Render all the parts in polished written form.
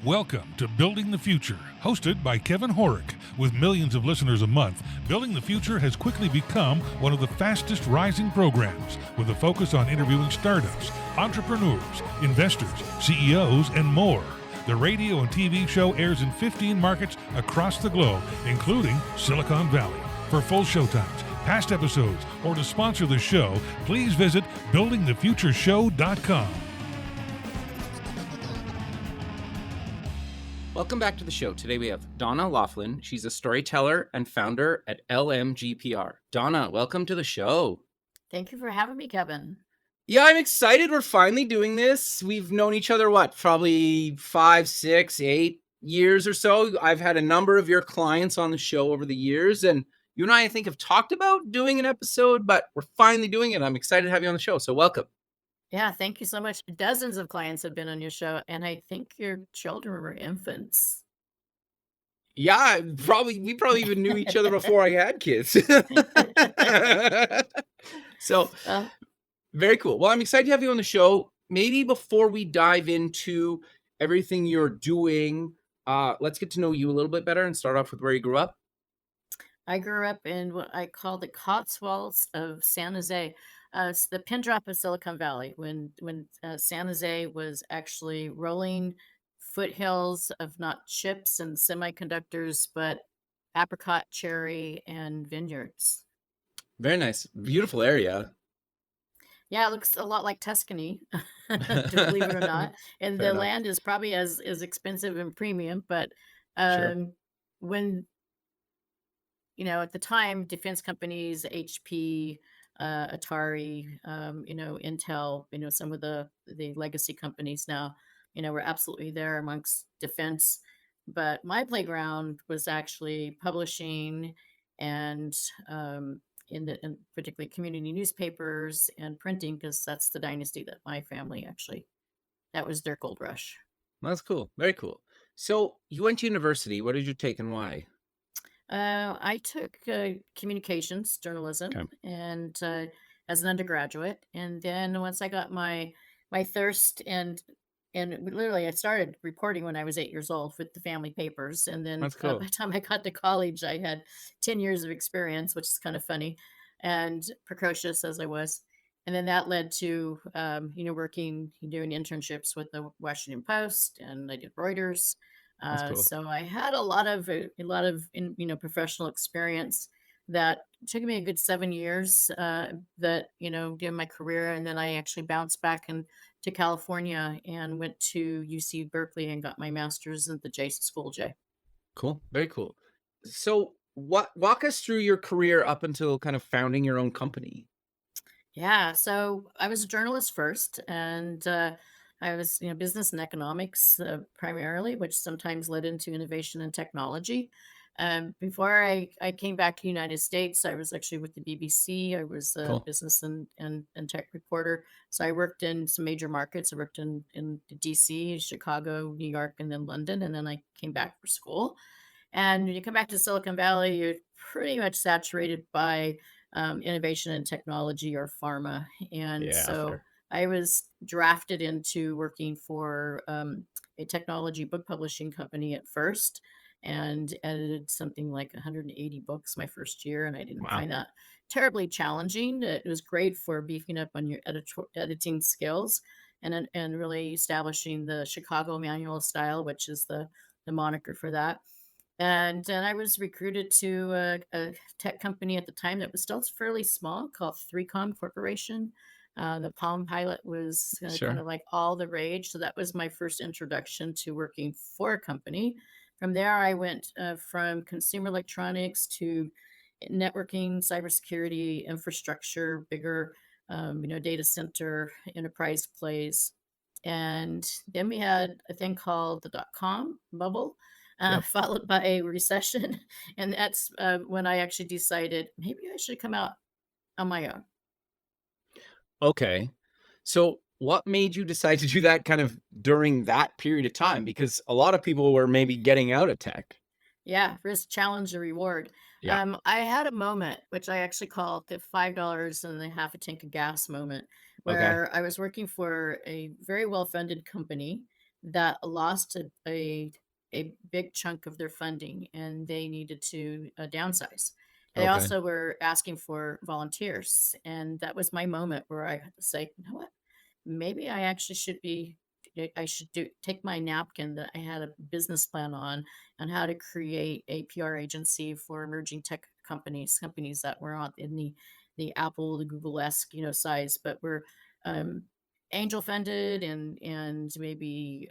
Welcome to Building the Future, hosted by Kevin Horick. With millions of listeners a month, Building the Future has quickly become one of the fastest rising programs, with a focus on interviewing startups, entrepreneurs, investors, CEOs, and more. The radio and TV show airs in 15 markets across the globe, including Silicon Valley. For full showtimes, past episodes, or to sponsor the show, please visit buildingthefutureshow.com. Welcome back to the show. Today we have Donna Loughlin. She's a storyteller and founder at LMGPR. Donna, welcome to the show. Thank you for having me, Kevin. Yeah, I'm excited. We're finally doing this. We've known each other, probably 5, 6, 8 years or so. I've had a number of your clients on the show over the years, and you and I think, have talked about doing an episode, but we're finally doing it. I'm excited to have you on the show, so welcome. Yeah, thank you so much. Dozens of clients have been on your show, and I think your children were infants. Yeah, we probably even knew each other before I had kids. So, very cool. Well, I'm excited to have you on the show. Maybe before we dive into everything you're doing, let's get to know you a little bit better and start off with where you grew up. I grew up in what I call the Cotswolds of San Jose. It's the pin drop of Silicon Valley when San Jose was actually rolling foothills of not chips and semiconductors, but apricot, cherry, and vineyards. Very nice. Beautiful area. Yeah, it looks a lot like Tuscany, believe it or not. And Fair the enough. land is probably as expensive and premium, but Sure. when at the time, defense companies, HP, Atari, Intel, some of the legacy companies now, were absolutely there amongst defense. But my playground was actually publishing and in particularly community newspapers and printing, because that's the dynasty that my family actually, that was their gold rush. That's cool. Very cool. So you went to university. What did you take and why? I took communications journalism Okay. and as an undergraduate, and then once I got my thirst and literally I started reporting when I was 8 years old with the family papers, and then That's by cool. the time I got to college, I had 10 years of experience, which is kind of funny and precocious as I was. And then that led to working, doing internships with the Washington Post, and I did Reuters. That's cool. So I had a lot of professional experience that took me a good 7 years during my career, and then I actually bounced back to California and went to UC Berkeley and got my master's at the J School J. Cool. Very cool. So walk us through your career up until kind of founding your own company. Yeah, so I was a journalist first, and I was, business and economics primarily, which sometimes led into innovation and technology. Before I came back to the United States, I was actually with the BBC. I was a Cool. business and tech reporter. So I worked in some major markets. I worked in DC, Chicago, New York, and then London. And then I came back for school. And when you come back to Silicon Valley, you're pretty much saturated by innovation and technology or pharma. And Yeah, so fair. I was drafted into working for a technology book publishing company at first, and edited something like 180 books my first year. And I didn't Wow. find that terribly challenging. It was great for beefing up on your editing skills and really establishing the Chicago manual style, which is the moniker for that. And then I was recruited to a tech company at the time that was still fairly small, called 3Com Corporation. The Palm Pilot was kind Sure. of like all the rage. So that was my first introduction to working for a company. From there, I went from consumer electronics to networking, cybersecurity, infrastructure, bigger, data center, enterprise plays. And then we had a thing called the dot-com bubble, Yep. followed by a recession. And that's when I actually decided maybe I should come out on my own. Okay. So what made you decide to do that kind of during that period of time? Because a lot of people were maybe getting out of tech. Yeah, risk, challenge, and reward. Yeah. I had a moment, which I actually call the $5 and a half a tank of gas moment, Okay. where I was working for a very well-funded company that lost a big chunk of their funding and they needed to downsize. They Okay. also were asking for volunteers. And that was my moment where I had to say, you know what? Maybe I actually should be I should do take my napkin that I had a business plan on how to create a PR agency for emerging tech companies that were on in the Apple, the Google-esque, size, but were um, angel funded and maybe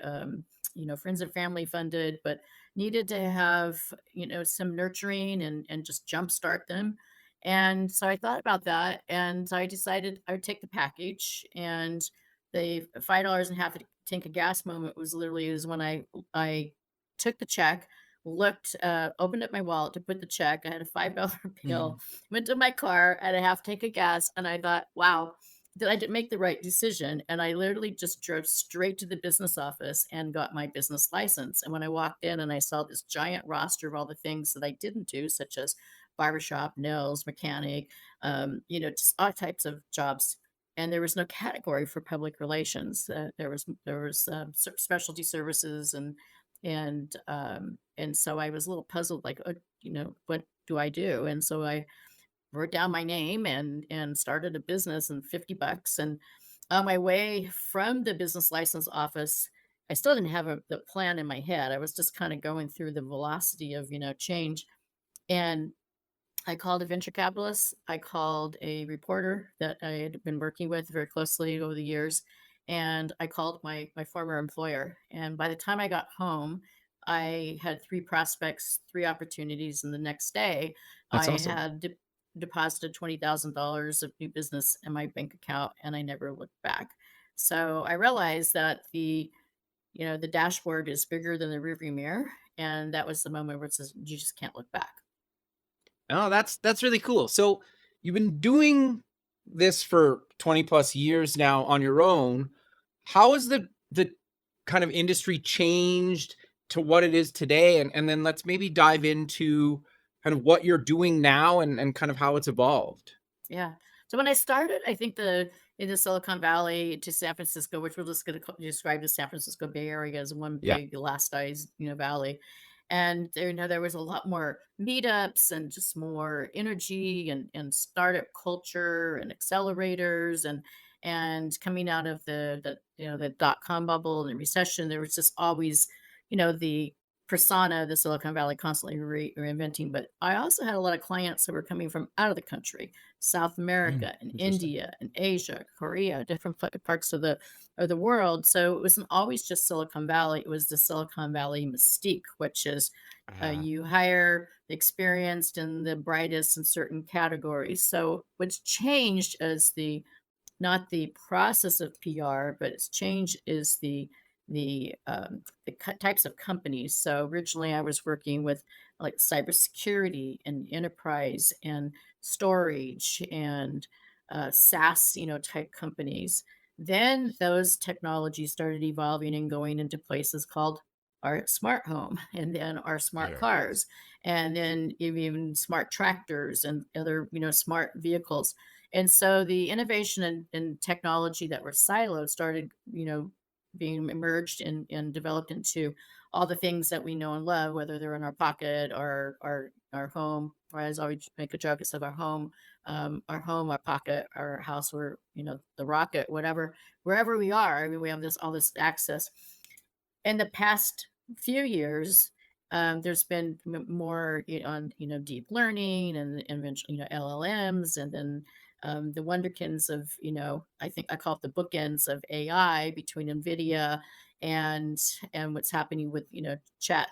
friends and family funded, but needed to have some nurturing and just jumpstart them. And so I thought about that, and I decided I would take the package. And the $5 and half a tank of gas moment was literally is when I took the check, looked, opened up my wallet to put the check. I had a $5 Mhm. bill, went to my car, at a half tank of gas, and I thought, wow, did I make the right decision? And I literally just drove straight to the business office and got my business license. And when I walked in and I saw this giant roster of all the things that I didn't do, such as barbershop, nails, mechanic, just all types of jobs, and there was no category for public relations. There was specialty services and so I was a little puzzled, like, what do I do? And so I wrote down my name and started a business and $50. And on my way from the business license office, I still didn't have the plan in my head. I was just kind of going through the velocity of change. And I called a venture capitalist. I called a reporter that I had been working with very closely over the years, and I called my former employer. And by the time I got home, I had three prospects, three opportunities, and the next day, That's I awesome. had deposited $20,000 of new business in my bank account, and I never looked back. So I realized that the dashboard is bigger than the rearview mirror, and that was the moment where it says you just can't look back. Oh, that's really cool. So you've been doing this for 20 plus years now on your own. How has the kind of industry changed to what it is today? And then let's maybe dive into kind of what you're doing now and kind of how it's evolved. Yeah. So when I started, I think in the Silicon Valley to San Francisco, which we're just going to describe the San Francisco Bay Area as one Yeah. big elasticized, valley. And there, there was a lot more meetups and just more energy and startup culture and accelerators and coming out of the dot-com bubble and the recession, there was just always, the persona of the Silicon Valley constantly reinventing. But I also had a lot of clients that were coming from out of the country, South Mm, America and interesting. India and Asia, Korea, different parts of the world. So it wasn't always just Silicon Valley. It was the Silicon Valley mystique, which is Ah, you hire the experienced and the brightest in certain categories. So what's changed is not the process of PR, but it's changed is the types of companies. So originally, I was working with like cybersecurity and enterprise and storage and SaaS, type companies. Then those technologies started evolving and going into places called our smart home and then our smart yeah. cars and then even smart tractors and other smart vehicles. And so the innovation and technology that were siloed started, being emerged and developed into all the things that we know and love, whether they're in our pocket or our home. Or as I always make a joke, it's of our home, our pocket, our house, or the rocket, whatever, wherever we are. I mean, we have all this access. In the past few years, there's been more on deep learning and eventually LLMs, and then the wonderkins of I think I call it the bookends of AI between NVIDIA and what's happening with Chat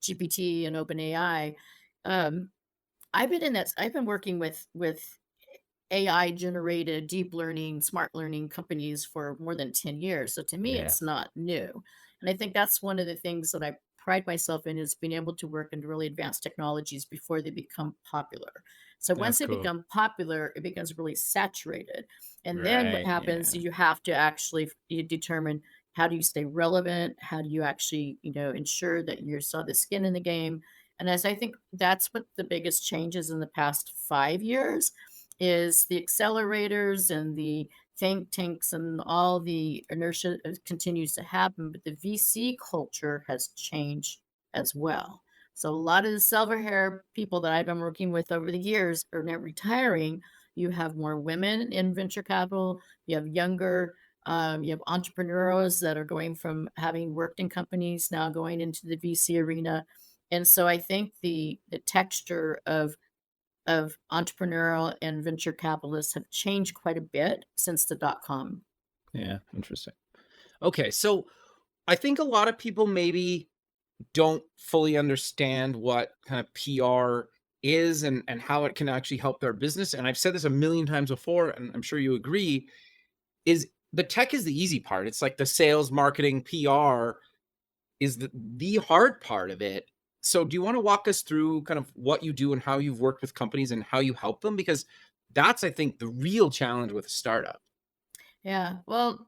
GPT and OpenAI. Um, I've been working with AI generated deep learning, smart learning companies for more than 10 years. So to me, Yeah. it's not new. And I think that's one of the things that I pride myself in is being able to work in really advanced technologies before they become popular. So once That's they cool. become popular, it becomes really saturated. And then what Right. happens, Yeah. you have to actually you determine how do you stay relevant? How do you actually, ensure that you're still the skin in the game? And as I think that's what the biggest changes in the past 5 years is the accelerators and think tanks and all the inertia continues to happen, but the VC culture has changed as well. So a lot of the silver hair people that I've been working with over the years are now retiring. You have more women in venture capital. You have younger, you have entrepreneurs that are going from having worked in companies now going into the VC arena. And so I think the texture of entrepreneurial and venture capitalists have changed quite a bit since the dot com. Yeah, interesting. Okay, so I think a lot of people maybe don't fully understand what kind of PR is and how it can actually help their business. And I've said this a million times before, and I'm sure you agree, is the tech is the easy part. It's like the sales, marketing, PR is the hard part of it. So do you want to walk us through kind of what you do and how you've worked with companies and how you help them? Because that's, I think, the real challenge with a startup. Yeah. Well,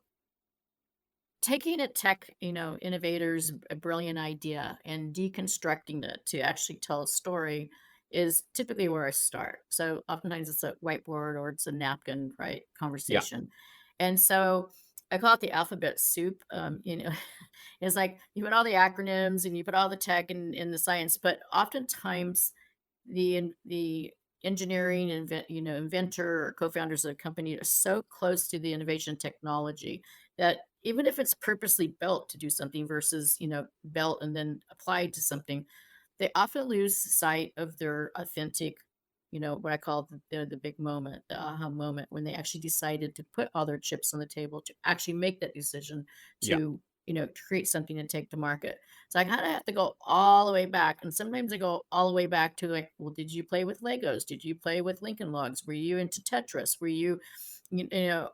taking a tech, innovator's a brilliant idea and deconstructing it to actually tell a story is typically where I start. So oftentimes it's a whiteboard or it's a napkin, right? Yeah. Conversation. And so I call it the alphabet soup. It's like you put all the acronyms and you put all the tech in the science, but oftentimes the engineering inventor or co-founders of the company are so close to the innovation technology that even if it's purposely built to do something versus built and then applied to something, they often lose sight of their authentic, what I call the big moment, the aha moment, when they actually decided to put all their chips on the table to actually make that decision Yeah. to, create something and take to market. So I kind of have to go all the way back. And sometimes I go all the way back to like, well, did you play with Legos? Did you play with Lincoln Logs? Were you into Tetris? Were you know,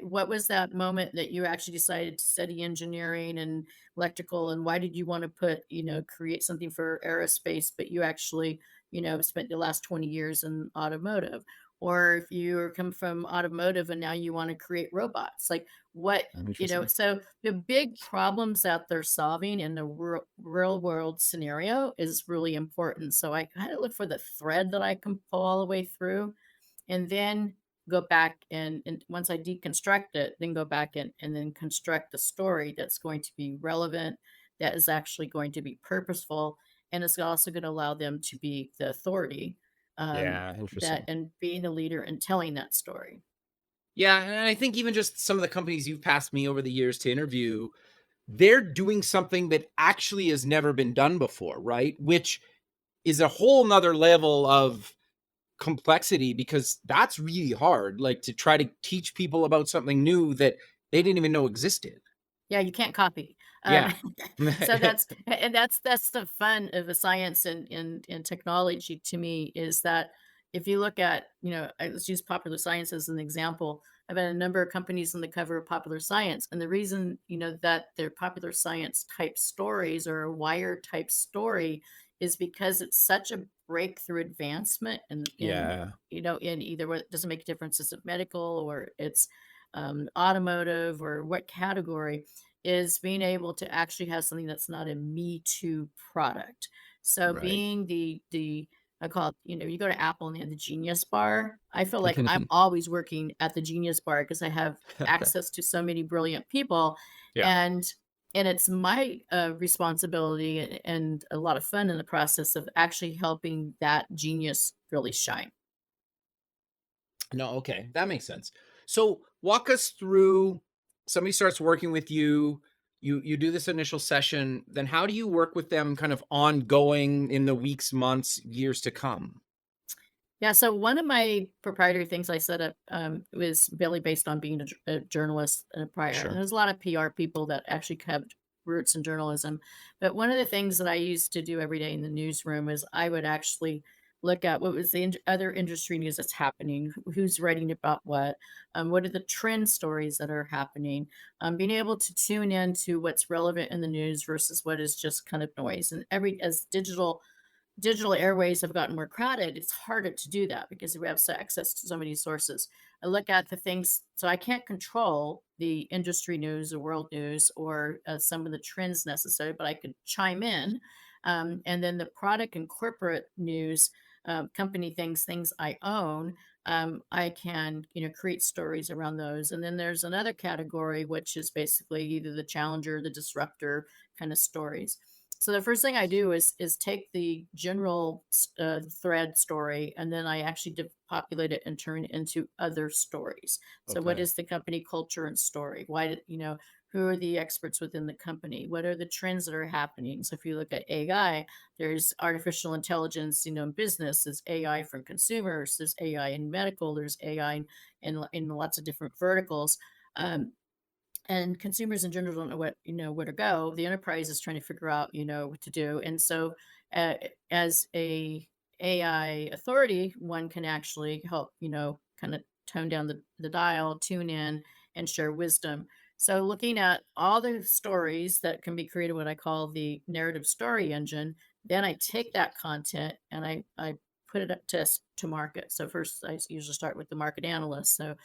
what was that moment that you actually decided to study engineering and electrical, and why did you want to create something for aerospace, but you actually spent the last 20 years in automotive? Or if you come from automotive and now you want to create robots, like what, Interesting. so the big problems that they're solving in the real world scenario is really important. So I kind of look for the thread that I can pull all the way through, and then go back and once I deconstruct it, then go back and then construct the story that's going to be relevant, that is actually going to be purposeful, and it's also going to allow them to be the authority, Yeah, that interesting. and being a leader and telling that story. Yeah, and I think even just some of the companies you've passed me over the years to interview, they're doing something that actually has never been done before, right? Which is a whole nother level of complexity because that's really hard, like to try to teach people about something new that they didn't even know existed. Yeah, you can't copy. Um, Yeah. so that's the fun of the science and technology to me, is that if you look at, let's use popular science as an example. I've had a number of companies on the cover of Popular Science, and the reason that they're popular science type stories or a wire type story is because it's such a breakthrough advancement Yeah, in either what, it doesn't make a difference, is it medical or it's automotive or what category, is being able to actually have something that's not a me too product. So right. being the I call it, you go to Apple and they have the Genius Bar. I feel like I'm always working at the Genius Bar because I have access to so many brilliant people, Yeah. and it's my responsibility and a lot of fun in the process of actually helping that genius really shine. No, okay, that makes sense. So walk us through, somebody starts working with you, you do this initial session, then how do you work with them kind of ongoing in the weeks, months, years to come? Yeah, so one of my proprietary things I set up was really based on being a journalist prior. And Sure. there's a lot of PR people that actually have roots in journalism. But one of the things that I used to do every day in the newsroom is I would actually look at what was the other industry news that's happening, who's writing about what are the trend stories that are happening, being able to tune into what's relevant in the news versus what is just kind of noise. And as digital airways have gotten more crowded, it's harder to do that because we have access to so many sources. I look at the things, so I can't control the industry news or world news or some of the trends necessary, but I could chime in. And then the product and corporate news, company things I own, I can, create stories around those. And then there's another category, which is basically either the challenger, the disruptor kind of stories. So the first thing I do is take the general thread story, and then I actually populate it and turn it into other stories. So what Okay. is the company culture and story? Why did who are the experts within the company? What are the trends that are happening? So if you look at AI, there's artificial intelligence, in business. There's AI for consumers. There's AI in medical. There's AI in lots of different verticals. Um, and consumers in general don't know where to go. The enterprise is trying to figure out what to do. And so as a AI authority, one can actually help kind of tone down the dial, tune in, and share wisdom. So looking at all the stories that can be created, what I call the narrative story engine, then I take that content and I put it up to market. So first I usually start with the market analyst. So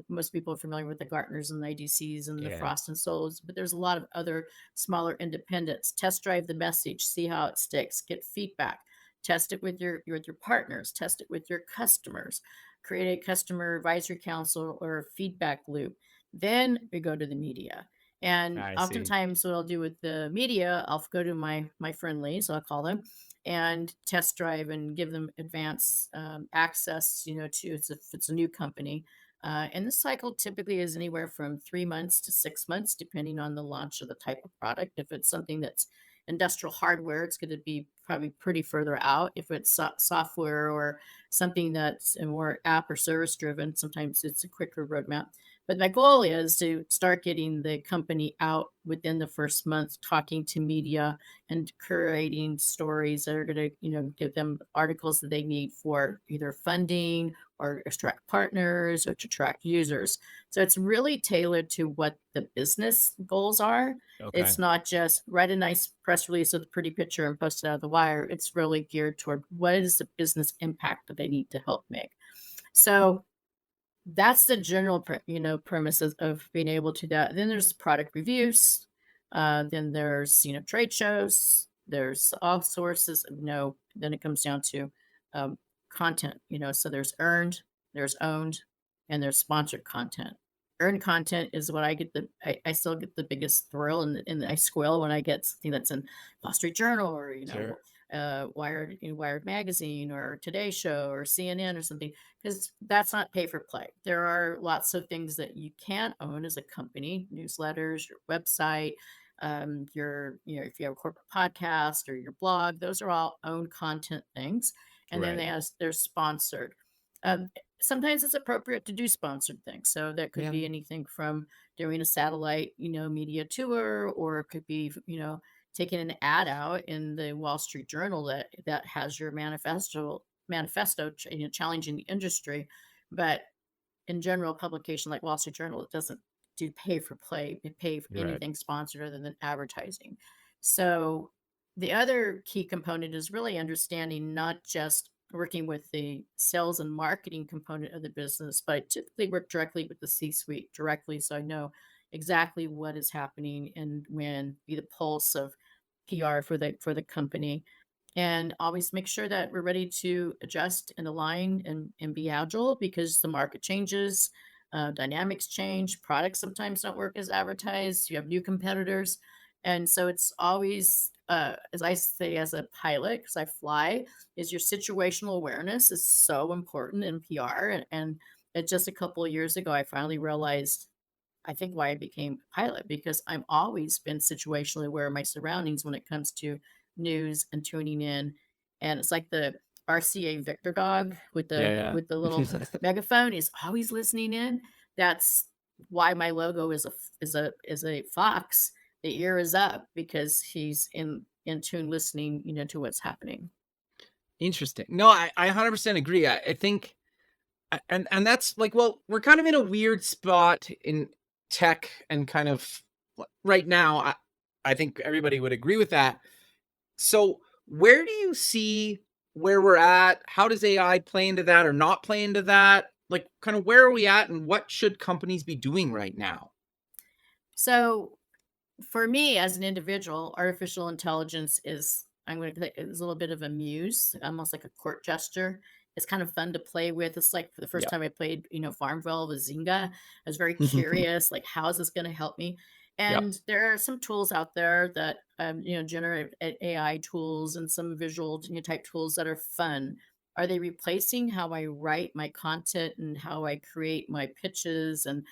most people are familiar with the Gartners and the IDCs and the Yeah. Frost and Souls, but there's a lot of other smaller independents. Test drive the message, see how it sticks, get feedback, test it with your partners, test it with your customers, create a customer advisory council or feedback loop. Then we go to the media. And I see. oftentimes what I'll do with the media, I'll go to my friendlies, I'll call them, and test drive and give them advance access, to if it's a new company. And the cycle typically is anywhere from 3 months to 6 months, depending on the launch of the type of product. If it's something that's industrial hardware, it's going to be probably pretty further out. If it's software or something that's more app or service driven, sometimes it's a quicker roadmap. But my goal is to start getting the company out within the first month, talking to media and curating stories that are going to, give them articles that they need for either funding or attract partners or to attract users. So it's really tailored to what the business goals are. Okay. It's not just write a nice press release with a pretty picture and post it out of the wire. It's really geared toward what is the business impact that they need to help make. So that's the general premises of being able to that. Then there's product reviews. Then there's trade shows. There's all sources of then it comes down to content. So there's earned, there's owned, and there's sponsored content. Earned content is what I still get the biggest thrill, and I squeal when I get something that's in Wall Street Journal or Sure. Wired magazine or Today Show or CNN or something, because that's not pay for play. There are lots of things that you can own as a company: newsletters, your website, if you have a corporate podcast or your blog. Those are all owned content things, and then Right. they're sponsored. Sometimes it's appropriate to do sponsored things, so that could Yeah. be anything from doing a satellite media tour, or it could be taking an ad out in the Wall Street Journal that has your manifesto challenging the industry. But in general, publication like Wall Street Journal, it doesn't do pay for play, pay for Right. anything sponsored other than advertising. So the other key component is really understanding not just working with the sales and marketing component of the business, but I typically work directly with the C-suite directly, so I know exactly what is happening and when, be the pulse of PR for the company, and always make sure that we're ready to adjust and align and be agile, because the market changes, dynamics change, products sometimes don't work as advertised, you have new competitors. And so it's always, as I say, as a pilot, because I fly, is your situational awareness is so important in PR. And just a couple of years ago, I finally realized, I think, why I became a pilot, because I'm always been situationally aware of my surroundings when it comes to news and tuning in. And it's like the RCA Victor dog with the Yeah. little megaphone is always listening in. That's why my logo is a fox. The ear is up because he's in tune, listening, to what's happening. Interesting. No, I 100% agree. I think, and that's like, well, we're kind of in a weird spot in tech and kind of right now. I think everybody would agree with that. So where do you see where we're at? How does AI play into that or not play into that? Like, kind of where are we at, and what should companies be doing right now? So for me as an individual, artificial intelligence is I'm going to, it's a little bit of a muse, almost like a court gesture. It's kind of fun to play with. It's like for the first Yeah. time I played, Farmville with Zynga. I was very curious, like, how is this going to help me? Yep. And there are some tools out there that, generate AI tools and some visual, type tools that are fun. Are they replacing how I write my content and how I create my pitches and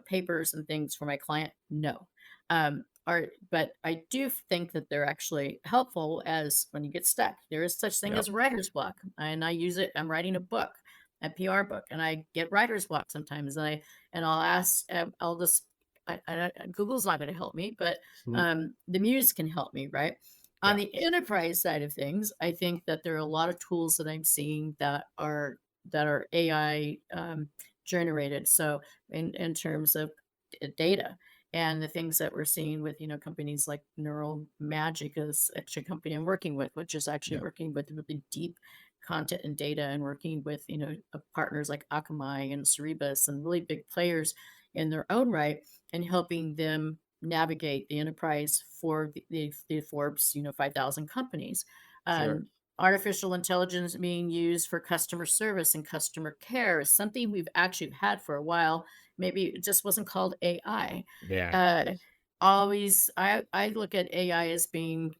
papers and things for my client? No. But I do think that they're actually helpful as when you get stuck. There is such thing Yep. as writer's block, and I use it. I'm writing a book, a PR book, and I get writer's block sometimes. And I'll ask, I'll just Google's not going to help me, but Mm, the Muse can help me, right? On Yeah. the enterprise side of things, I think that there are a lot of tools that I'm seeing that are AI generated. So in terms of data and the things that we're seeing with companies like Neural Magic is actually a company I'm working with, which is actually Yeah. working with really deep content and data and working with partners like Akamai and Cerebus and really big players in their own right and helping them navigate the enterprise for the Forbes 5,000 companies. Sure. Artificial intelligence being used for customer service and customer care is something we've actually had for a while. Maybe it just wasn't called AI. Yeah. Uh, I look at AI as being,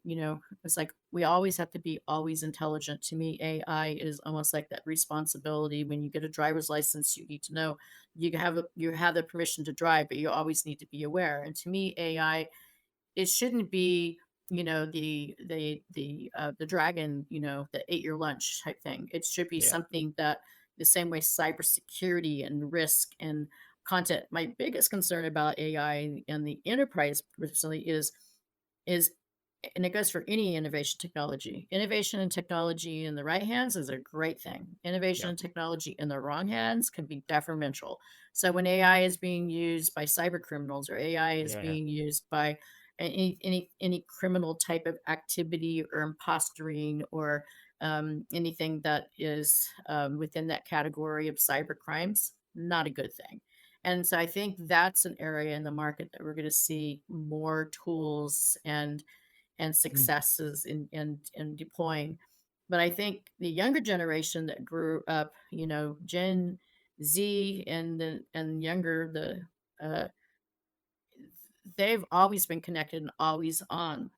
it's like we always have to be always intelligent. To me, AI is almost like that responsibility. When you get a driver's license, you need to know you have the permission to drive, but you always need to be aware. And to me, AI, it shouldn't be the dragon that ate your lunch type thing. It should be Yeah. something that the same way cybersecurity and risk and content. My biggest concern about AI and the enterprise personally is and it goes for any innovation and technology in the right hands is a great thing. Innovation Yeah. and technology in the wrong hands can be detrimental. So when AI is being used by cyber criminals or AI is Yeah. being used by any criminal type of activity or impostering or anything that is within that category of cyber crimes, not a good thing. And so I think that's an area in the market that we're going to see more tools and Mm. successes in deploying. But I think the younger generation that grew up, Gen Z and younger, uh, they've always been connected and always on,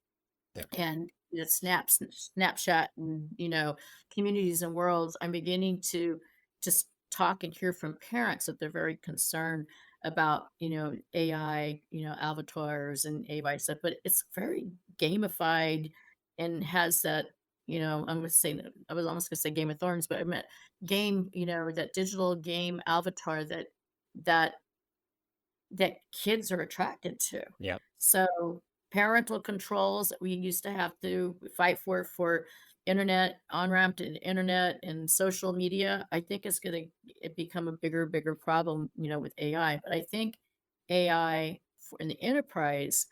Yeah. and Snapchat, and communities and worlds. I'm beginning to just talk and hear from parents that they're very concerned about AI, avatars and AI stuff, but it's very gamified and has that. I'm gonna say I was almost gonna say Game of Thrones, but I meant game. That digital game avatar that that kids are attracted to. Yep. So parental controls that we used to have to fight for internet on-ramp to the internet and social media, I think it's going to become a bigger problem, with AI. But I think AI in the enterprise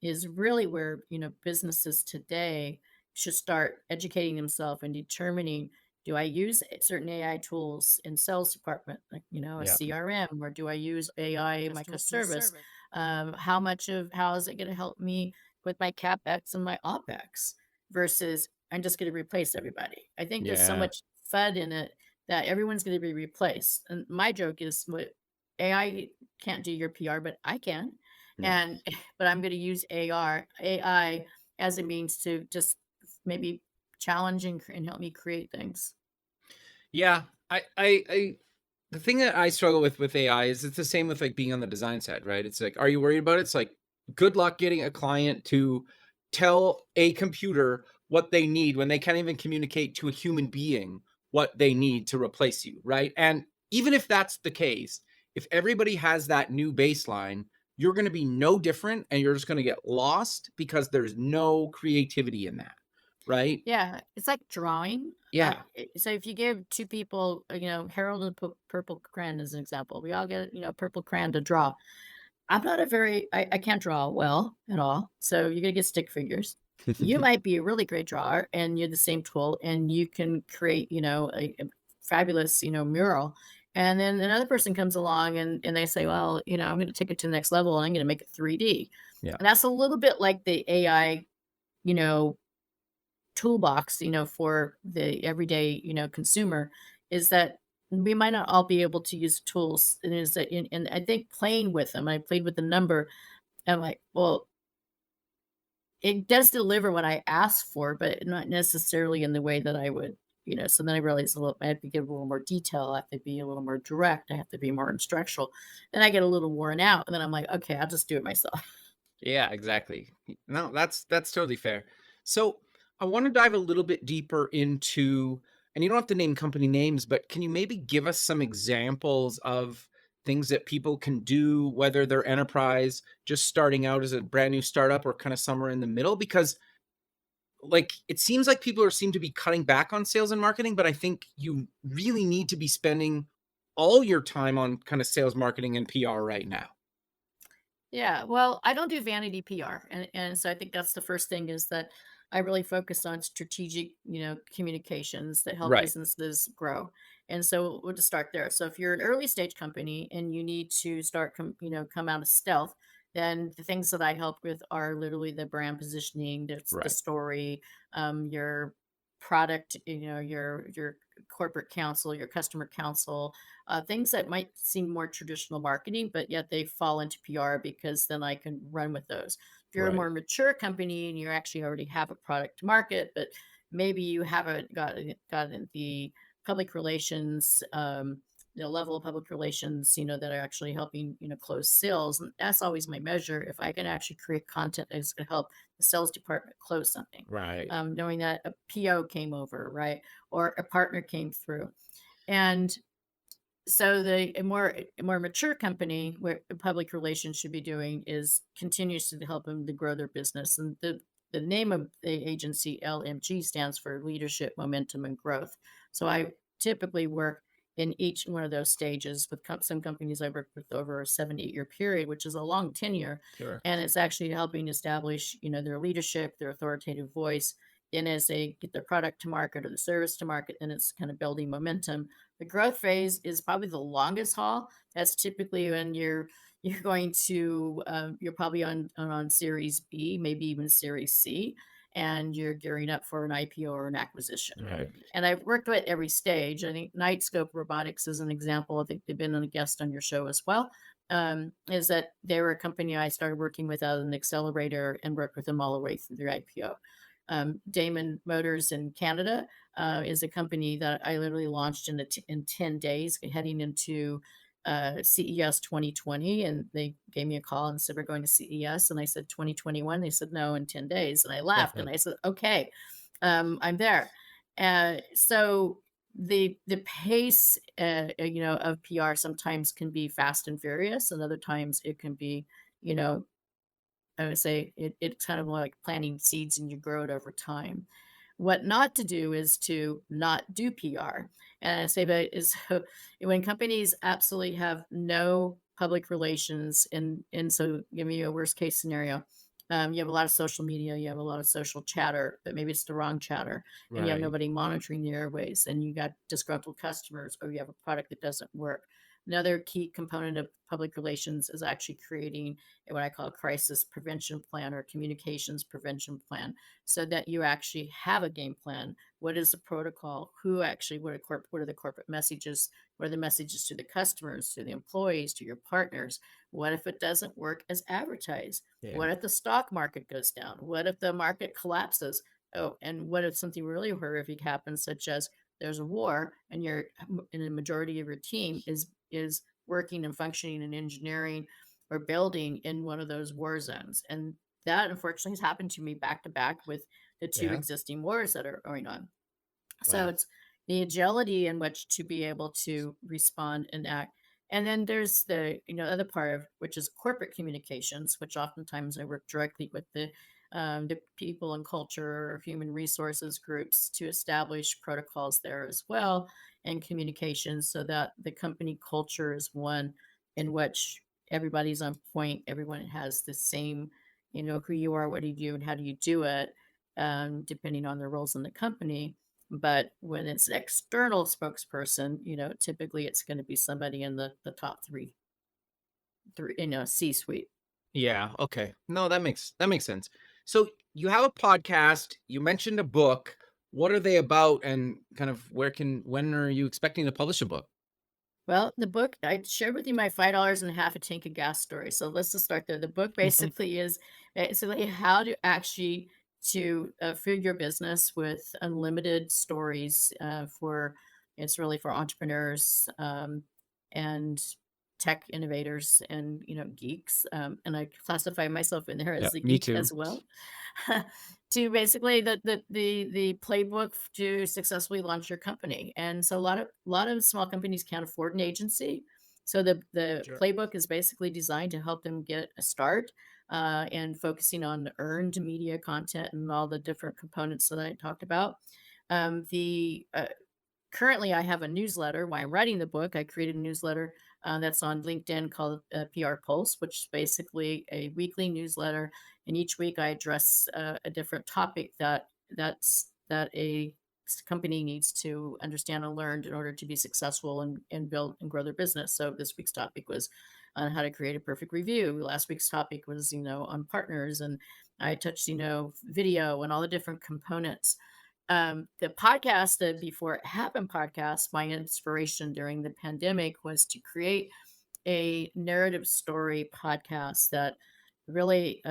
is really where, businesses today should start educating themselves and determining, do I use certain AI tools in sales department, like, a Yep. CRM, or do I use AI in my customer service? How is it going to help me with my CapEx and my OpEx versus I'm just going to replace everybody? I think there's so Yeah. much FUD in it that everyone's going to be replaced. And my joke is what AI can't do your PR, but I can. Yeah. And but I'm going to use AI as a means to just maybe challenge and help me create things. Yeah. I the thing that I struggle with AI is it's the same with like being on the design side, right? It's like, are you worried about it? It's like, good luck getting a client to tell a computer what they need when they can't even communicate to a human being what they need to replace you, right? And even if that's the case, if everybody has that new baseline, you're going to be no different and you're just going to get lost because there's no creativity in that, right? Yeah, it's like drawing. Yeah. So if you give two people, Harold and purple crayon as an example, we all get, purple crayon to draw. I'm not a very, I can't draw well at all. So you're gonna get stick figures. You might be a really great drawer and you're the same tool and you can create, a fabulous, mural. And then another person comes along and they say, well, I'm going to take it to the next level and I'm going to make it 3D. Yeah. And that's a little bit like the AI, you know, toolbox, for the everyday, consumer, is that we might not all be able to use tools. And is that, and I think playing with them, I played with the number. I'm like, well, it does deliver what I asked for, but not necessarily in the way that I would, So then I realized, I have to give a little more detail. I have to be a little more direct. I have to be more instructional. Then I get a little worn out, and then I'm like, okay, I'll just do it myself. Yeah, exactly. No, that's totally fair. So I want to dive a little bit deeper into, and you don't have to name company names, but can you maybe give us some examples of things that people can do, whether they're enterprise, just starting out as a brand new startup, or kind of somewhere in the middle? Because like it seems like people seem to be cutting back on sales and marketing, but I think you really need to be spending all your time on kind of sales, marketing, and PR right now. Yeah, well, I don't do vanity PR, and so I think that's the first thing, is that I really focus on strategic, communications that help Right. businesses grow. And so we'll just start there. So if you're an early stage company and you need to start, come out of stealth, then the things that I help with are literally the brand positioning, the Right. story, your product, your corporate counsel, your customer counsel, things that might seem more traditional marketing, but yet they fall into PR, because then I can run with those. If you're a Right. more mature company and you actually already have a product to market, but maybe you haven't gotten the public relations, level of public relations, that are actually helping, close sales. And that's always my measure. If I can actually create content that's going to help the sales department close something, Right. knowing that a PO came over, right, or a partner came through. And so a more mature company, where the public relations should be doing, is continues to help them to grow their business. And the name of the agency, LMG, stands for Leadership, Momentum, and Growth. So I typically work in each one of those stages. With some companies I work with over a 7 to 8 year period, which is a long tenure, Sure. and it's actually helping establish, their leadership, their authoritative voice. Then as they get their product to market or the service to market, then it's kind of building momentum. The growth phase is probably the longest haul. That's typically when you're going to, you're probably on Series B, maybe even Series C, and you're gearing up for an IPO or an acquisition. Right. And I've worked with every stage. I think Nightscope Robotics is an example. I think they've been a guest on your show as well. Is that they were a company I started working with out of an accelerator and worked with them all the way through their IPO. Damon Motors in Canada is a company that I literally launched in 10 days, heading into CES 2020. And they gave me a call and said, we're going to CES. And I said, 2021. They said, no, in 10 days. And I laughed and I said, okay, I'm there. So the pace, of PR sometimes can be fast and furious, and other times it can be, you know, I would say it's kind of like planting seeds and you grow it over time. What not to do is to not do PR. And I say that is when companies absolutely have no public relations, and so give me a worst case scenario. You have a lot of social media, you have a lot of social chatter, but maybe it's the wrong chatter, and you have Right. nobody monitoring the airways, and you got disgruntled customers, or you have a product that doesn't work. Another key component of public relations is actually creating what I call a crisis prevention plan or communications prevention plan, so that you actually have a game plan. What is the protocol? What are the corporate messages? What are the messages to the customers, to the employees, to your partners? What if it doesn't work as advertised? Yeah. What if the stock market goes down? What if the market collapses? Oh, and what if something really horrific happens, such as there's a war, and the majority of your team is working and functioning in engineering or building in one of those war zones. And that unfortunately has happened to me back to back with the two Yeah. existing wars that are going on. So Wow. it's the agility in which to be able to respond and act. And then there's the other part of which is corporate communications, which oftentimes I work directly with the people and culture or human resources groups to establish protocols there as well, and communications, so that the company culture is one in which everybody's on point, everyone has the same, who you are, what do you do, and how do you do it, depending on their roles in the company. But when it's an external spokesperson, typically it's going to be somebody in the top three, C suite. Yeah. Okay. No, that makes sense. So you have a podcast, you mentioned a book. What are they about, and kind of when are you expecting to publish a book? Well, the book, I shared with you my $5 and a half a tank of gas story. So let's just start there. The book basically is basically how to actually feed your business with unlimited stories. For It's really for entrepreneurs, and tech innovators, and geeks. And I classify myself in there Yeah, as a me geek too. as well. To basically the playbook to successfully launch your company. And so a lot of small companies can't afford an agency. So the Sure. playbook is basically designed to help them get a start, and focusing on earned media content and all the different components that I talked about. The Currently, I have a newsletter. While I'm writing the book, I created a newsletter that's on LinkedIn called PR Pulse, which is basically a weekly newsletter. And each week, I address a different topic that a company needs to understand and learn in order to be successful and build and grow their business. So this week's topic was on how to create a perfect review. Last week's topic was on partners, and I touched video and all the different components. The podcast, the Before It Happened podcast, my inspiration during the pandemic was to create a narrative story podcast that really,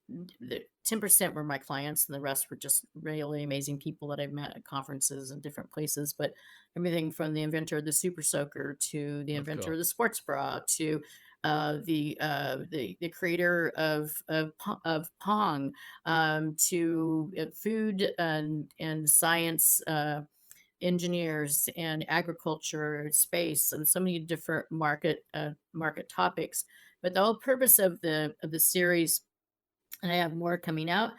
the 10% were my clients, and the rest were just really amazing people that I've met at conferences and different places. But everything from the inventor of the super soaker to the That's inventor cool. of the sports bra to the creator of Pong, to food and science engineers and agriculture, space, and so many different market topics. But the whole purpose of the series, and I have more coming out,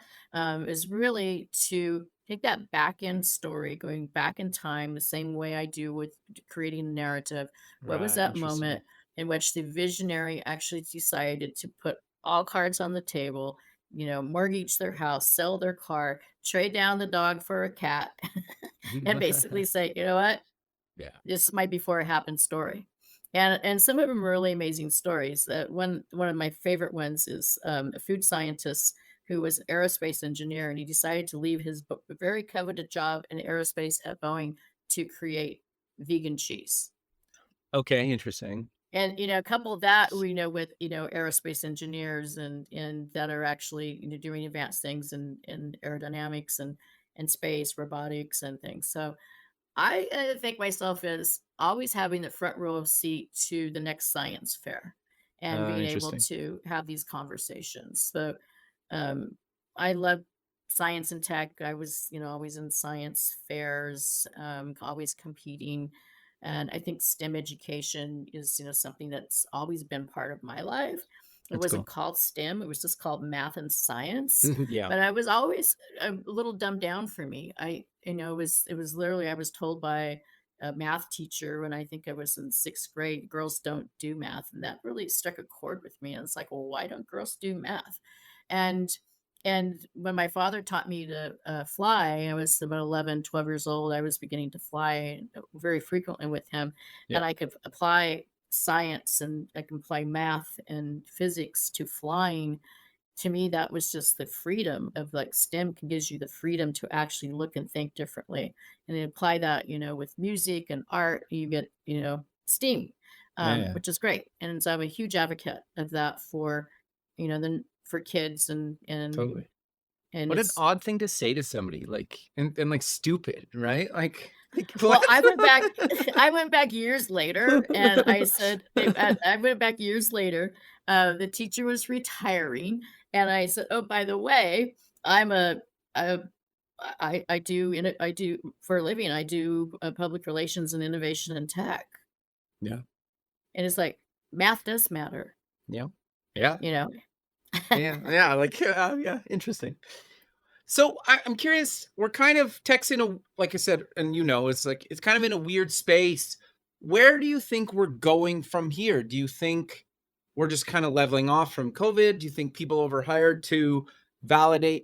is really to take that back end story, going back in time, the same way I do with creating a narrative. What was Right. that Interesting. moment in which the visionary actually decided to put all cards on the table, mortgage their house, sell their car, trade down the dog for a cat, and basically say, you know what? Yeah. This is my before it happened story. And some of them are really amazing stories. One of my favorite ones is a food scientist who was an aerospace engineer, and he decided to leave his very coveted job in aerospace at Boeing to create vegan cheese. Okay. Interesting. And couple that with aerospace engineers and that are actually doing advanced things in aerodynamics and space robotics and things. So I think myself as always having the front row seat to the next science fair and being able Interesting. to have these conversations. So um, I love science and tech. I was, always in science fairs, always competing. And I think STEM education is, something that's always been part of my life. It That's wasn't cool. called STEM, it was just called math and science. Yeah. But I was always a little dumbed down for me. It was literally, I was told by a math teacher when I think I was in sixth grade, girls don't do math. And that really struck a chord with me. And it's like, well, why don't girls do math? And and when my father taught me to fly, I was about 11, 12 years old. I was beginning to fly very frequently with him, Yeah. and I could apply science and I can apply math and physics to flying. To me, that was just the freedom of like STEM gives you the freedom to actually look and think differently. And then apply that, with music and art, you get, STEAM, Yeah. which is great. And so I'm a huge advocate of that for kids and Totally. and What an it's odd thing to say to somebody, like, and like stupid, right? Like what? well, I went back I went back years later and I said I went back years later. The teacher was retiring and I said, "Oh, by the way, I'm a I do I do for a living. I do public relations and innovation and tech." Yeah. And it's like math does matter, Yeah. Yeah. you know. Yeah. Yeah. Like, yeah. Interesting. So I'm curious. We're kind of tech's in a, like I said, and it's like it's kind of in a weird space. Where do you think we're going from here? Do you think we're just kind of leveling off from COVID? Do you think people overhired to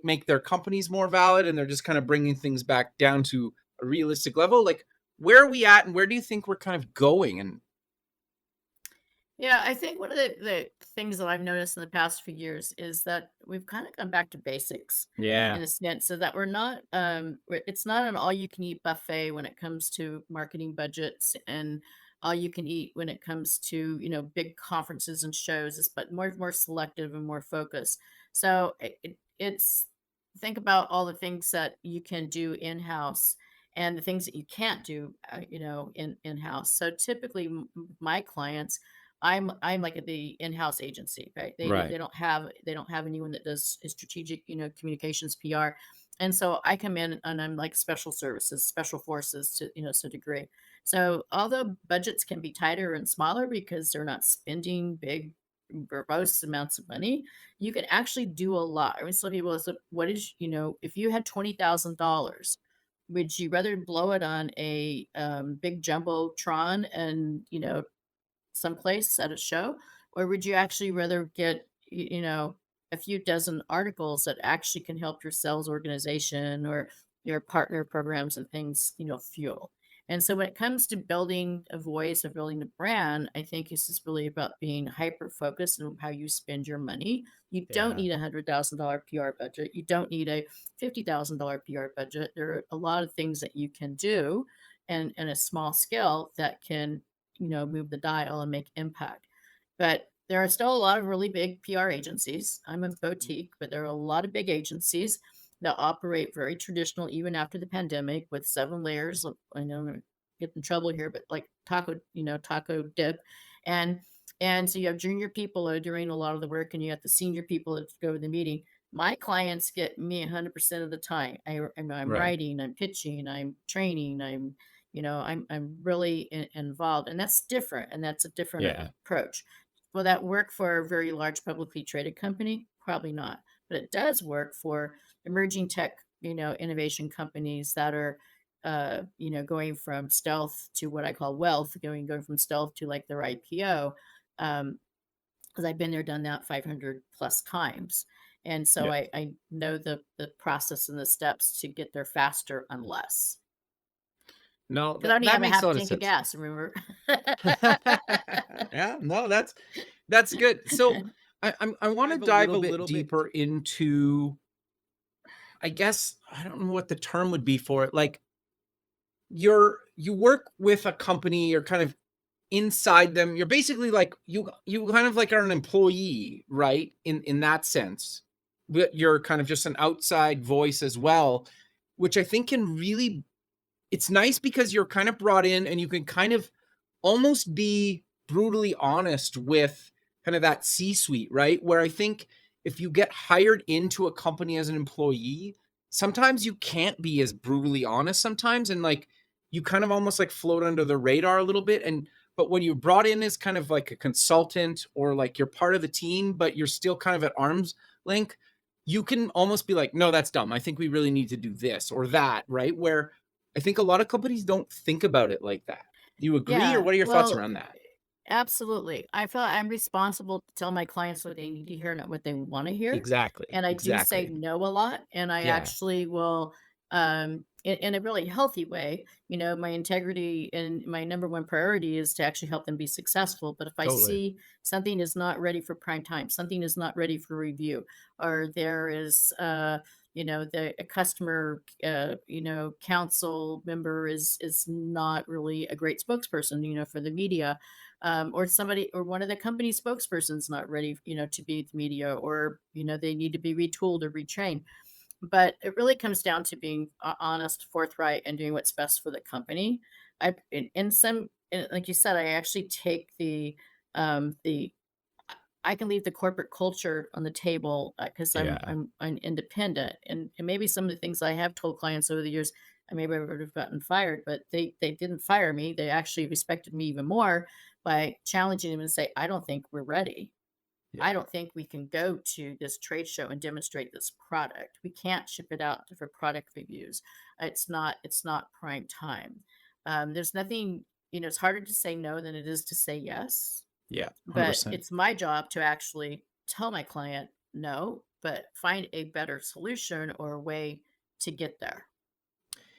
make their companies more valid, and they're just kind of bringing things back down to a realistic level? Like, where are we at, and where do you think we're kind of going? And Yeah, I think one of the things that I've noticed in the past few years is that we've kind of gone back to basics Yeah. in a sense, so that we're not it's not an all you can eat buffet when it comes to marketing budgets and all you can eat when it comes to, big conferences and shows, but more selective and more focused. So it's think about all the things that you can do in-house and the things that you can't do, in-house. So typically my clients, I'm like at the in-house agency, right? They Right. don't have anyone that does strategic, communications, PR. And so I come in and I'm like special services, special forces to, some degree. So although budgets can be tighter and smaller because they're not spending big verbose amounts of money, you can actually do a lot. I mean, some people say, what is, if you had $20,000, would you rather blow it on a big jumbotron and someplace at a show, or would you actually rather get a few dozen articles that actually can help your sales organization or your partner programs and things fuel? And so when it comes to building a voice or building a brand, I think this is really about being hyper focused on how you spend your money. You don't Yeah. need $100,000 PR budget. You don't need a $50,000 PR budget. There are a lot of things that you can do and in a small scale that can move the dial and make impact. But there are still a lot of really big PR agencies. I'm a boutique, but there are a lot of big agencies that operate very traditional even after the pandemic with 7 layers of, I know I'm gonna get in trouble here, but like taco dip. And so you have junior people that are doing a lot of the work and you have the senior people that go to the meeting. My clients get me 100% of the time. I'm Right. writing, I'm pitching, I'm training, I'm really involved, and that's different, and that's a different Yeah. approach. Will that work for a very large publicly traded company? Probably not, but it does work for emerging tech, innovation companies that are, going from stealth to what I call wealth, going from stealth to like their IPO. Because I've been there, done that 500 plus times. And so Yeah. I know the process and the steps to get there faster and less. No, 'Cause I only that have a makes a half lot of tank of sense. gas, remember? Yeah, no, that's good. So I want to Dive a dive a little bit bit. deeper into, I guess I don't know what the term would be for it. Like you work with a company, you're kind of inside them. You're basically like you kind of like are an employee, right? In that sense. But you're kind of just an outside voice as well, which I think can really, it's nice because you're kind of brought in and you can kind of almost be brutally honest with kind of that C-suite, right? Where I think if you get hired into a company as an employee, sometimes you can't be as brutally honest sometimes, and like you kind of almost like float under the radar a little bit. And but when you're brought in as kind of like a consultant or like you're part of the team, but you're still kind of at arm's length, you can almost be like, no, that's dumb. I think we really need to do this or that, right? Where I think a lot of companies don't think about it like that. Do you agree, or Yeah, what are your thoughts well, around that? absolutely. I feel I'm responsible to tell my clients what they need to hear, not what they wanna hear, Exactly, and I do say exactly. no a lot, and I Yeah, actually will, in a really healthy way, my integrity and my number one priority is to actually help them be successful, but if I totally. see something is not ready for prime time, something is not ready for review, or there is, a customer, council member is not really a great spokesperson, for the media, or somebody or one of the company spokespersons not ready, to be the media, or they need to be retooled or retrained. But it really comes down to being honest, forthright, and doing what's best for the company. Like you said, I actually take the I can leave the corporate culture on the table because Yeah, I'm independent, and maybe some of the things I have told clients over the years, I maybe would have gotten fired, but they didn't fire me. They actually respected me even more by challenging them and say, I don't think we're ready. yeah, I don't think we can go to this trade show and demonstrate this product. We can't ship it out for product reviews. It's not prime time. There's nothing, it's harder to say no than it is to say yes, yeah, but 100%. it's my job to actually tell my client no, but find a better solution or a way to get there.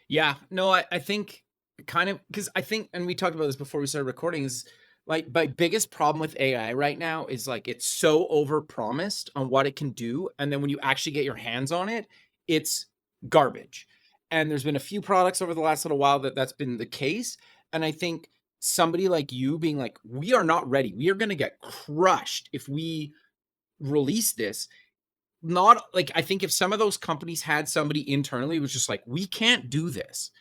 Yeah, no, I think kind of because I think, and we talked about this before we started recording, is Like, my biggest problem with AI right now is, like, it's so overpromised on what it can do, and then when you actually get your hands on it, it's garbage. And there's been a few products over the last little while that's been the case, and I think somebody like you being like, "We are not ready. We are gonna get crushed if we release this." Not like, I think if some of those companies had somebody internally who was just like, "We can't do this,"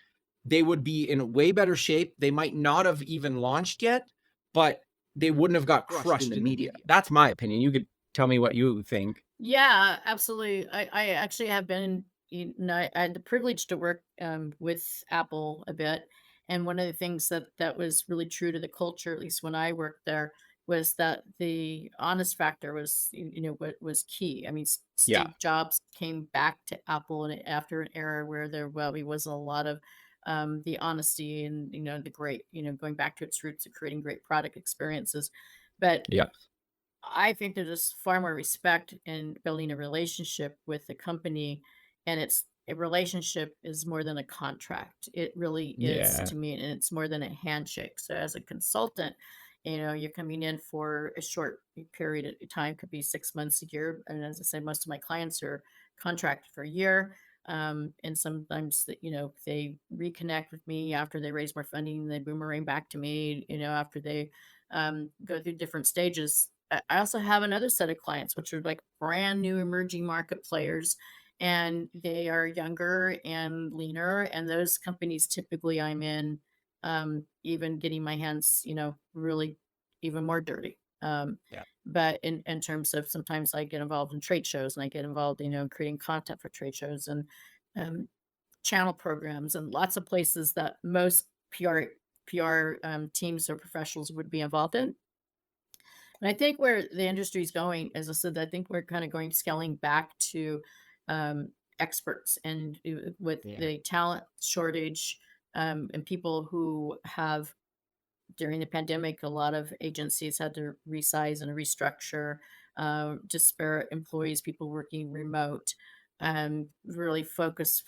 they would be in a way better shape. They might not have even launched yet, but they wouldn't have got crushed in the media. That's my opinion. You could tell me what you think. Yeah, absolutely. I actually have been, I had the privilege to work with Apple a bit, and one of the things that was really true to the culture, at least when I worked there, was that the honest factor was, what was key. I mean, Yeah. Steve Jobs came back to Apple and after an era where there well, was a lot of the honesty and the great, going back to its roots of creating great product experiences, but Yeah. I think there's just far more respect in building a relationship with the company, and it's a relationship is more than a contract. It really is Yeah. to me, and it's more than a handshake. So as a consultant, you're coming in for a short period of time, could be 6 months, a year. And as I said, most of my clients are contracted for a year. And sometimes they reconnect with me after they raise more funding, they boomerang back to me, after they go through different stages. I also have another set of clients, which are like brand new emerging market players, and they are younger and leaner. And those companies typically I'm in, even getting my hands, really even more dirty. Yeah. But in terms of sometimes I get involved in trade shows and I get involved, in creating content for trade shows and um, channel programs and lots of places that most PR teams or professionals would be involved in. And I think where the industry is going, as I said, I think we're kind of going scaling back to experts and with Yeah. the talent shortage and people who have during the pandemic, a lot of agencies had to resize and restructure, disparate employees, people working remote, really focus.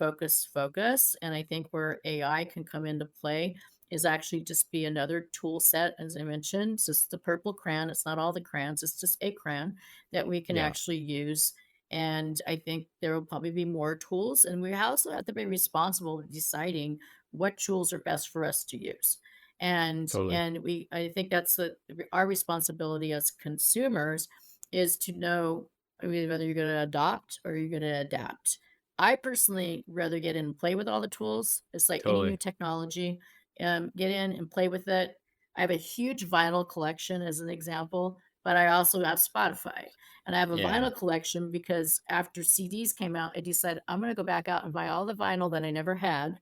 And I think where AI can come into play is actually just be another tool set, as I mentioned. It's just the purple crayon. It's not all the crayons, it's just a crayon that we can Yeah. actually use. And I think there will probably be more tools. And we also have to be responsible with deciding what tools are best for us to use Totally. and I think that's our responsibility as consumers is to know, I mean, whether you're going to adopt or you're going to adapt. I personally rather get in and play with all the tools. It's like any new Totally. technology, get in and play with it. I have a huge vinyl collection as an example, but I also have Spotify, and I have a Yeah. vinyl collection because after CDs came out, I decided I'm going to go back out and buy all the vinyl that I never had.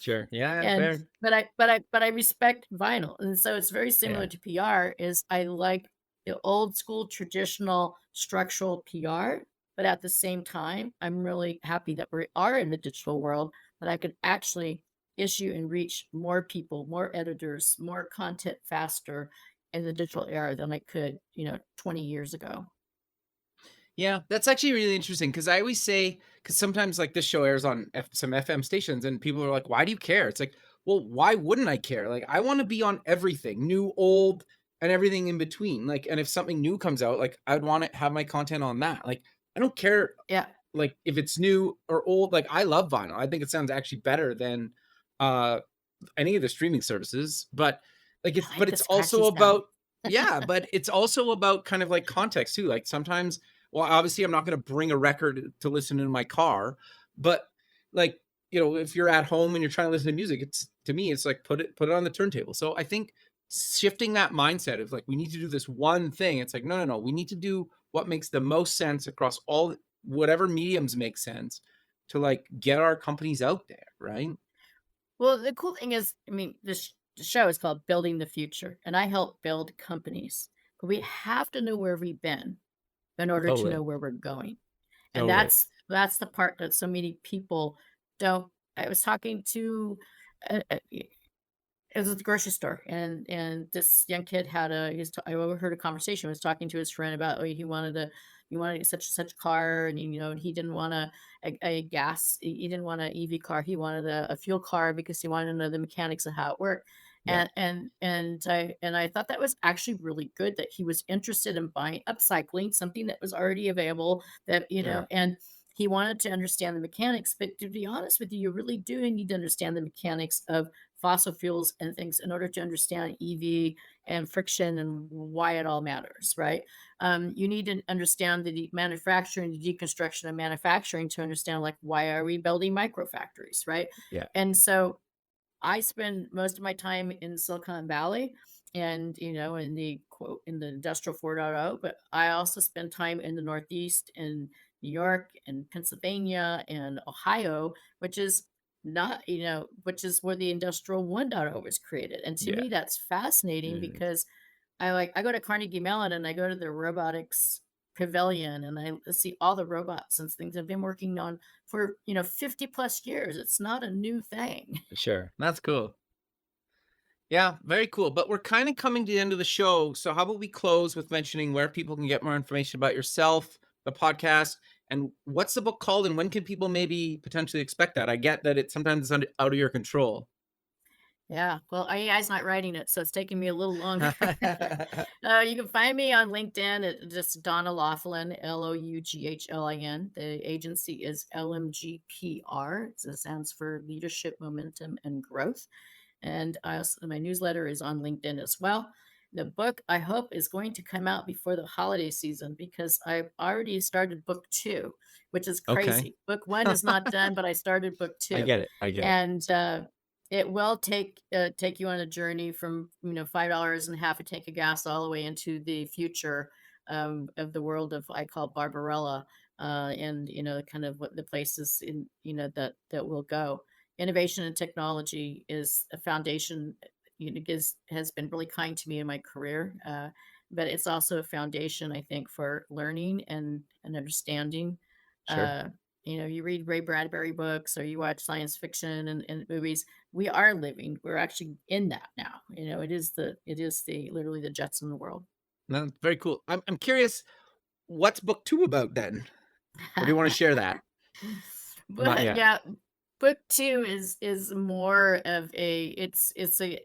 Sure. Yeah. And Fair. but I respect vinyl, and so it's very similar Yeah. to PR. Is I like the old school traditional structural PR, but at the same time, I'm really happy that we are in the digital world, that I could actually issue and reach more people, more editors, more content faster in the digital era than I could, 20 years ago. Yeah, that's actually really interesting because I always say, because sometimes like this show airs on some FM stations and people are like, why do you care? It's like, well, why wouldn't I care? Like, I want to be on everything, new, old, and everything in between. Like, and if something new comes out, like, I'd want to have my content on that. Like, I don't care, Yeah, like, if it's new or old. Like, I love vinyl. I think it sounds actually better than uh any of the streaming services, but like I but like the it's scratchy also sound. about, yeah, but it's also about kind of like context too. Like sometimes, well, obviously I'm not going to bring a record to listen in my car, but like, if you're at home and you're trying to listen to music, it's, to me, it's like put it on the turntable. So I think shifting that mindset of like, we need to do this one thing. It's like, no, no, no, we need to do what makes the most sense across all whatever mediums make sense to like get our companies out there, right? Well, the cool thing is, I mean, the show is called Building the Future, and I help build companies. But we have to know where we've been in order to Totally. know where we're going. And Totally. that's the part that so many people don't. I was talking to it was at the grocery store, and this young kid had I overheard a conversation. He was talking to his friend about, oh, he wanted such and such car, and and he didn't want a gas, he didn't want an EV car, he wanted a fuel car because he wanted to know the mechanics of how it worked. Yeah. And I thought that was actually really good that he was interested in buying upcycling something that was already available, that, Sure. and he wanted to understand the mechanics. But to be honest with you, you really do need to understand the mechanics of fossil fuels and things in order to understand EV and friction and why it all matters, right? You need to understand the manufacturing, the deconstruction of manufacturing to understand, like, why are we building micro factories, right? Yeah. And so I spend most of my time in Silicon Valley and, in the industrial 4.0, but I also spend time in the Northeast, in New York and Pennsylvania and Ohio, which is which is where the industrial 1.0 was created. And to Yeah. me, that's fascinating Mhm. because I go to Carnegie Mellon and I go to the robotics pavilion and I see all the robots and things I've been working on for, 50 plus years. It's not a new thing. Sure. That's cool. Yeah, very cool. But we're kind of coming to the end of the show. So how about we close with mentioning where people can get more information about yourself, the podcast, and what's the book called, and when can people maybe potentially expect that? I get that it sometimes is out of your control. Yeah, well, AI's not writing it, so it's taking me a little longer. You can find me on LinkedIn at just Donna Loughlin, Loughlin. The agency is LMGPR. It stands for Leadership, Momentum, and Growth. And my newsletter is on LinkedIn as well. The book, I hope, is going to come out before the holiday season because I've already started book two, which is Okay. crazy. Book one is not done, but I started book I two, get it. I get it. and it will take you on a journey from $5 and half a tank of gas all the way into the future of the world of, I call, Barbarella, and kind of what the places in that will go. Innovation and technology is a foundation. Has been really kind to me in my career, but it's also a foundation, I think, for learning and understanding. Sure. Uh, you read Ray Bradbury books or you watch science fiction and movies. We are living. We're actually in that now. It is the literally the Jetson world. No, very cool. I'm curious, what's book two about then? Or do you want to share that? Not But yet. yeah, book two is more of it's a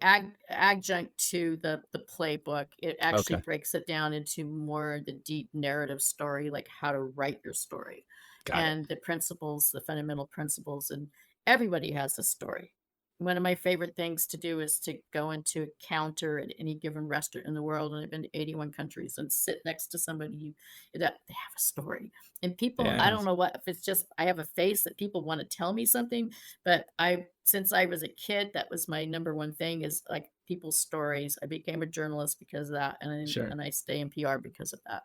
adjunct to the playbook. It actually Okay. breaks it down into more the deep narrative story, like how to write your story Got it. and the principles, the fundamental principles. And everybody has a story. One of my favorite things to do is to go into a counter at any given restaurant in the world, and I've been to 81 countries, and sit next to somebody that they have a story. And people, I don't Yes. know what, if it's just I have a face that people want to tell me something, but since I was a kid, that was my number one thing, is like people's stories. I became a journalist because of that, Sure. and I stay in PR because of that.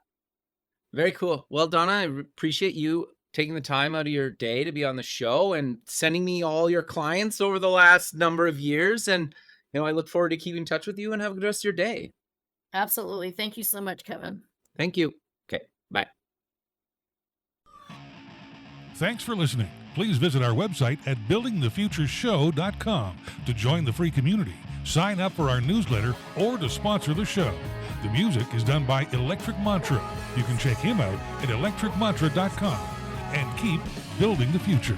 Very cool. Well, Donna, appreciate you taking the time out of your day to be on the show and sending me all your clients over the last number of years. And, I look forward to keeping in touch with you, and have a good rest of your day. Absolutely. Thank you so much, Kevin. Thank you. Okay. Bye. Thanks for listening. Please visit our website at buildingthefutureshow.com to join the free community, sign up for our newsletter, or to sponsor the show. The music is done by Electric Mantra. You can check him out at electricmantra.com and keep building the future.